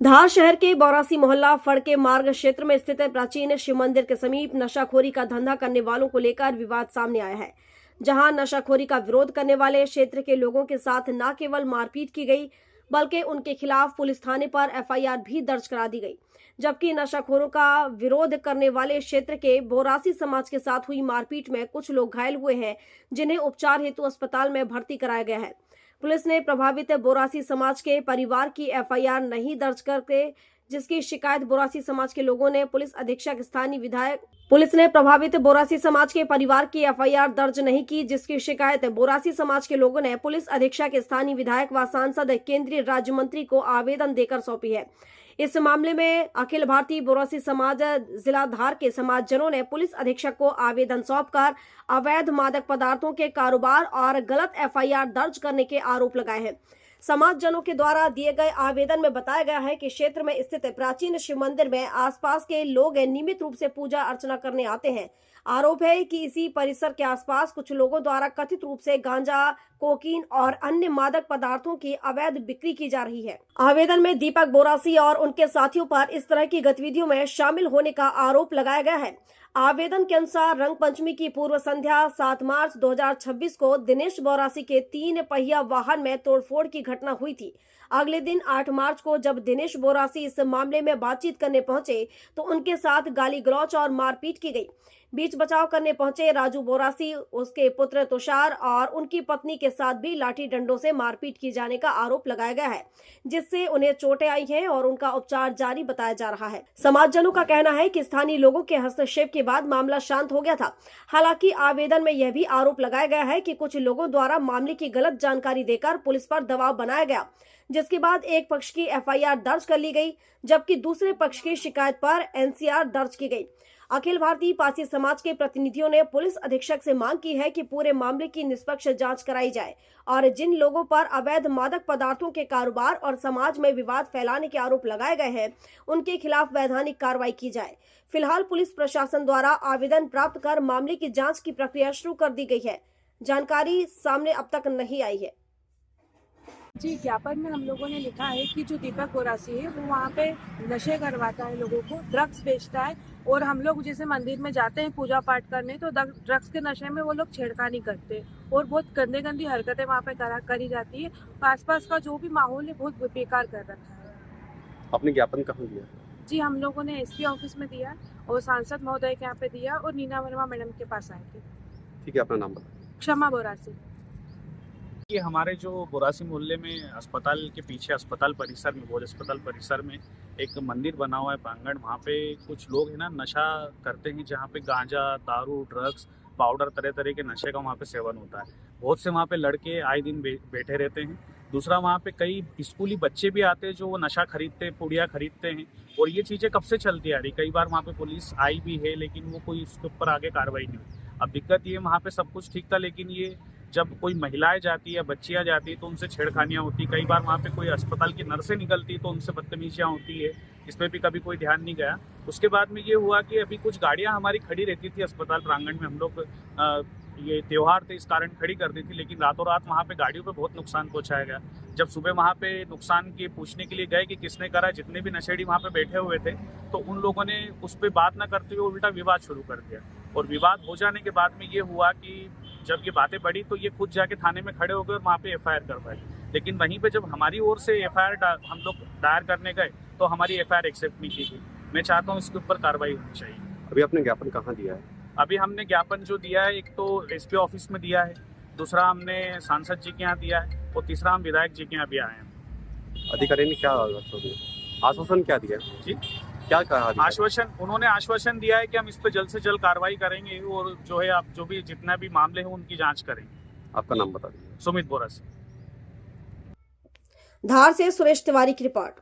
धार शहर के बौरासी मोहल्ला फड़के मार्ग क्षेत्र में स्थित प्राचीन शिव मंदिर के समीप नशाखोरी का धंधा करने वालों को लेकर विवाद सामने आया है। जहां नशाखोरी का विरोध करने वाले क्षेत्र के लोगों के साथ न केवल मारपीट की गई बल्कि उनके खिलाफ पुलिस थाने पर एफआईआर भी दर्ज करा दी गई। जबकि नशाखोरों का विरोध करने वाले क्षेत्र के बोरासी समाज के साथ हुई मारपीट में कुछ लोग घायल हुए हैं, जिन्हें उपचार हेतु अस्पताल में भर्ती कराया गया है। पुलिस ने प्रभावित बोरासी समाज के परिवार की एफआईआर नहीं दर्ज करके जिसकी शिकायत बोरासी समाज के लोगों ने पुलिस अधीक्षक स्थानीय विधायक पुलिस ने प्रभावित बोरासी समाज के परिवार की एफआईआर दर्ज नहीं की, जिसकी शिकायत बोरासी समाज के लोगों ने पुलिस अधीक्षक स्थानीय विधायक व सांसद केंद्रीय राज्य मंत्री को आवेदन देकर सौंपी है। इस मामले में अखिल भारतीय बोरासी समाज जिला धार के समाजजनों ने पुलिस अधीक्षक को आवेदन सौंपकर अवैध मादक पदार्थों के कारोबार और गलत एफआईआर दर्ज करने के आरोप लगाए हैं। समाजजनों के द्वारा दिए गए आवेदन में बताया गया है कि क्षेत्र में स्थित प्राचीन शिव मंदिर में आसपास के लोग नियमित रूप से पूजा अर्चना करने आते हैं। आरोप है कि इसी परिसर के आसपास कुछ लोगों द्वारा कथित रूप से गांजा, कोकीन और अन्य मादक पदार्थों की अवैध बिक्री की जा रही है। आवेदन में दीपक बोरासी और उनके साथियों पर इस तरह की गतिविधियों में शामिल होने का आरोप लगाया गया है। आवेदन के अनुसार रंग पंचमी की पूर्व संध्या 7 मार्च 2026 को दिनेश बोरासी के 3 पहिया वाहन में तोड़फोड़ की घटना हुई थी। अगले दिन 8 मार्च को जब दिनेश बोरासी इस मामले में बातचीत करने पहुंचे तो उनके साथ गाली गलौज और मारपीट की गई। बीच बचाव करने पहुंचे राजू बोरासी, उसके पुत्र तुषार और उनकी पत्नी के साथ भी लाठी डंडों से मारपीट की जाने का आरोप लगाया गया है, जिससे उन्हें चोटें आई हैं और उनका उपचार जारी बताया जा रहा है। समाजजनों का कहना है कि स्थानीय लोगों के हस्तक्षेप के बाद मामला शांत हो गया था। हालांकि आवेदन में यह भी आरोप लगाया गया है कि कुछ लोगों द्वारा मामले की गलत जानकारी देकर पुलिस पर दबाव बनाया गया, जिसके बाद एक पक्ष की एफआईआर दर्ज कर ली गई, जबकि दूसरे पक्ष की शिकायत पर एनसीआर दर्ज की गई। अखिल भारतीय पासी समाज के प्रतिनिधियों ने पुलिस अधीक्षक से मांग की है कि पूरे मामले की निष्पक्ष जांच कराई जाए और जिन लोगों पर अवैध मादक पदार्थों के कारोबार और समाज में विवाद फैलाने के आरोप लगाए गए हैं, उनके खिलाफ वैधानिक कार्रवाई की जाए। फिलहाल पुलिस प्रशासन द्वारा आवेदन प्राप्त कर मामले की जाँच की प्रक्रिया शुरू कर दी गई है। जानकारी सामने अब तक नहीं आई है। जी, ज्ञापन में हम लोगों ने लिखा है कि जो दीपक बोरासी है वो वहाँ पे नशे करवाता है, लोगों को ड्रग्स बेचता है और हम लोग जैसे मंदिर में जाते हैं पूजा पाठ करने तो ड्रग्स के नशे में वो लोग छेड़खानी करते हैं और बहुत गंदी हरकतें वहाँ पे करी जाती है। आसपास का जो भी माहौल है बहुत बेकार कर रखा है। आपने ज्ञापन कहाँ दिया? जी, हम लोगों ने एसपी ऑफिस में दिया और सांसद महोदय के यहाँ पे दिया और नीना वर्मा मैडम के पास आए थे। ठीक है, अपना नाम बताइए। क्षमा बोरासी। कि हमारे जो बोरासी मोहल्ले में अस्पताल के पीछे अस्पताल परिसर में बोध अस्पताल परिसर में एक मंदिर बना हुआ है प्रांगण। वहाँ पे कुछ लोग है ना नशा करते हैं, जहाँ पे गांजा, दारू, ड्रग्स, पाउडर, तरह तरह के नशे का वहाँ पे सेवन होता है। बहुत से वहाँ पे लड़के आए दिन बैठे रहते हैं। दूसरा, वहाँ पे कई स्कूली बच्चे भी आते हैं जो वो नशा खरीदते हैं, पुड़िया खरीदते हैं और ये चीज़ें कब से चलती आ रही। कई बार वहाँ पे पुलिस आई भी है लेकिन वो कोई इसके ऊपर आगे कार्रवाई नहीं हुई। अब दिक्कत ये, वहाँ पे सब कुछ ठीक था लेकिन ये जब कोई महिलाएं जाती है, बच्चियां जाती है तो उनसे छेड़खानियां होती। कई बार वहाँ पे कोई अस्पताल की नर्सें निकलती तो उनसे बदतमीजियां होती है। इस पर भी कभी कोई ध्यान नहीं गया। उसके बाद में ये हुआ कि अभी कुछ गाड़ियां हमारी खड़ी रहती थी अस्पताल प्रांगण में। हम लोग ये त्यौहार थे इस कारण खड़ी कर दी थी, लेकिन रातों रात वहाँ पे गाड़ियों पे बहुत नुकसान पहुँचाया गया। जब सुबह वहाँ पे नुकसान के पूछने के लिए गए कि किसने करा, जितने भी नशेड़ी वहाँ पे बैठे हुए थे तो उन लोगों ने उस पर बात न करते हुए उल्टा विवाद शुरू कर दिया। और विवाद हो जाने के बाद में ये हुआ कि जब ये बातें बढ़ी तो ये खुद जाके थाने में खड़े हो गए और वहाँ पे एफआईआर करवाई। लेकिन वहीं पे जब हमारी ओर से एफआईआर हम लोग दायर करने गए तो हमारी एफआईआर एक्सेप्ट नहीं की गई। मैं चाहता हूँ इसके ऊपर कार्रवाई होनी चाहिए। अभी आपने ज्ञापन कहाँ दिया है? अभी हमने ज्ञापन जो दिया है, एक तो एसपी ऑफिस में दिया है, दूसरा हमने सांसद जी के यहाँ दिया है और तीसरा हम विधायक जी के यहाँ भी आए हैं। अधिकारी ने क्या आश्वासन क्या दिया जी? क्या कहा? आश्वासन, उन्होंने आश्वासन दिया है कि हम इस पर जल्द से जल्द कार्रवाई करेंगे और जो है आप जो भी जितना भी मामले हैं उनकी जांच करेंगे। आपका नाम बता दीजिए। सुमित बोरासी। धार से सुरेश तिवारी की रिपोर्ट।